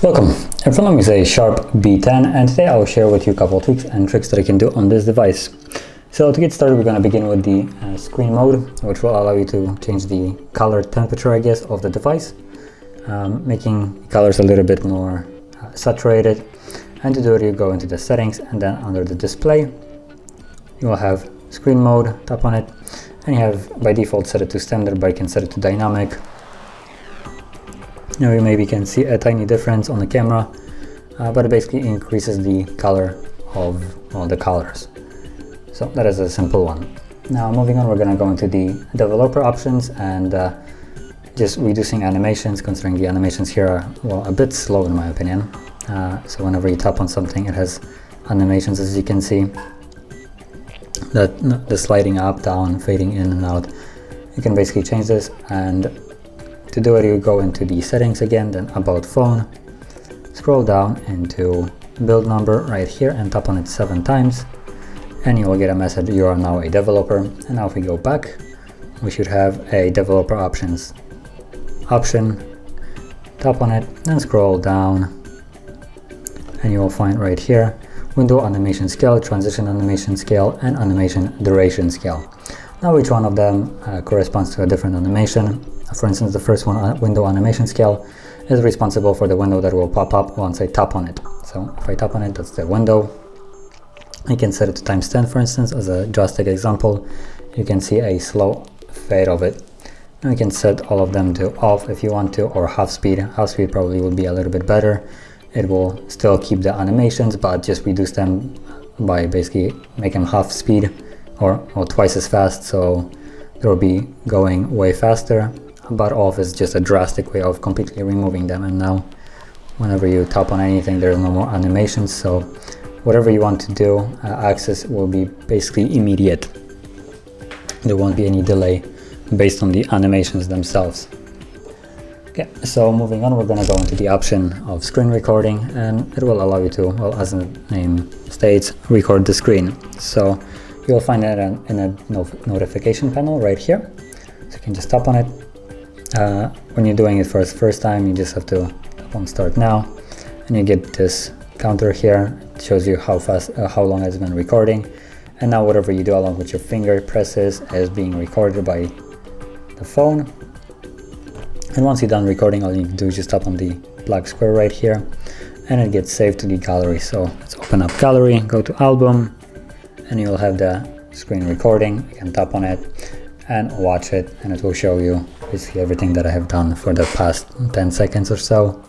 Welcome, everyone is a SHARP B10 and today I will share with you a couple of tweaks and tricks that I can do on this device. So to get started, we're going to begin with the screen mode, which will allow you to change the color temperature, I guess, of the device, making the colors a little bit more saturated. And to do it, you go into the settings and then under the display, you will have screen mode, tap on it, and you have by default set it to standard, but you can set it to dynamic. Now you maybe can see a tiny difference on the camera, but it basically increases the color of all the colors. So that is a simple one. Now moving on, we're going to go into the developer options and just reducing animations, considering the animations here are, well, a bit slow in my opinion. So whenever you tap on something, it has animations, as you can see, that the sliding up, down, fading in and out. You can basically change this, and to do it, you go into the settings again, then about phone, scroll down into build number right here and tap on it 7 times, and you will get a message, you are now a developer. And now if we go back, we should have a developer options option, tap on it, then scroll down, and you will find right here window animation scale, transition animation scale, and animation duration scale. Now each one of them corresponds to a different animation. For instance, the first one, window animation scale, is responsible for the window that will pop up once I tap on it. So if I tap on it, that's the window. I can set it to times 10, for instance, as a drastic example. You can see a slow fade of it. Now you can set all of them to off if you want to, or half speed. Half speed probably would be a little bit better. It will still keep the animations, but just reduce them by basically making them half speed or twice as fast, so they'll be going way faster. But off is just a drastic way of completely removing them, and now whenever you tap on anything, there's no more animations, so whatever you want to do, access will be basically immediate. There won't be any delay based on the animations themselves. Okay, so moving on, we're going to go into the option of screen recording, and it will allow you to, well, as the name states, record the screen. So you'll find it in a notification panel right here, so you can just tap on it. When you're doing it for the first time, you just have to tap on start now, and you get this counter here. It shows you how fast, how long it's been recording, and now whatever you do along with your finger presses is being recorded by the phone. And once you're done recording, all you need to do is just tap on the black square right here, and it gets saved to the gallery. So let's open up gallery, go to album, and you'll have the screen recording. You can tap on it and watch it, and it will show you basically everything that I have done for the past 10 seconds or so.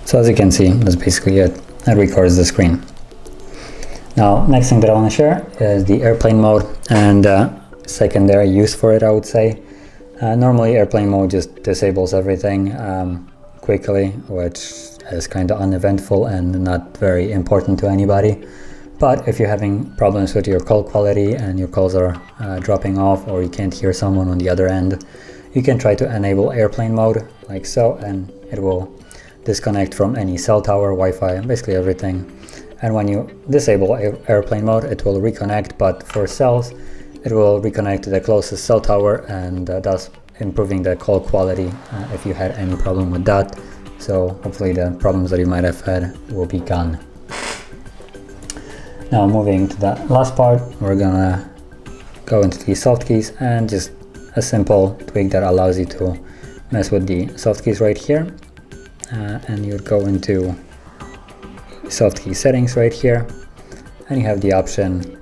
So as you can see, that's basically it. It records the screen. Now, next thing that I want to share is the airplane mode and secondary use for it, I would say. Normally, airplane mode just disables everything quickly, which is kind of uneventful and not very important to anybody. But if you're having problems with your call quality and your calls are dropping off, or you can't hear someone on the other end, you can try to enable airplane mode like so, and it will disconnect from any cell tower, Wi-Fi, basically everything. And when you disable airplane mode, it will reconnect, but for cells, it will reconnect to the closest cell tower, and thus improving the call quality if you had any problem with that. So hopefully the problems that you might have had will be gone. Now moving to the last part, we're gonna go into the soft keys and just a simple tweak that allows you to mess with the soft keys right here. And you would go into soft key settings right here, and you have the option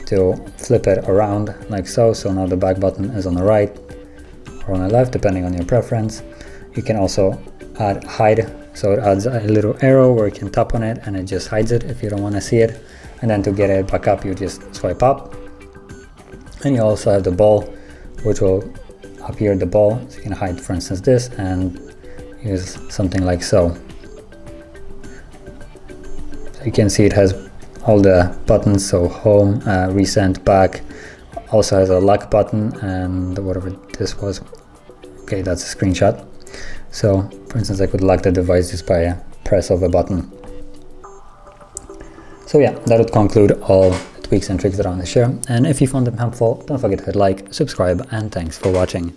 to flip it around like so. So now the back button is on the right or on the left, depending on your preference. You can also add hide, so it adds a little arrow where you can tap on it and it just hides it if you don't want to see it. And then to get it back up, you just swipe up. And you also have the ball, which will appear the ball, so you can hide, for instance, this and use something like so. So you can see it has all the buttons, so home, recent, back, also has a lock button and whatever this was. Okay, that's a screenshot. So for instance, I could lock the device just by a press of a button. So yeah, that would conclude all the tweaks and tricks that I want to share. And if you found them helpful, don't forget to hit like, subscribe, and thanks for watching.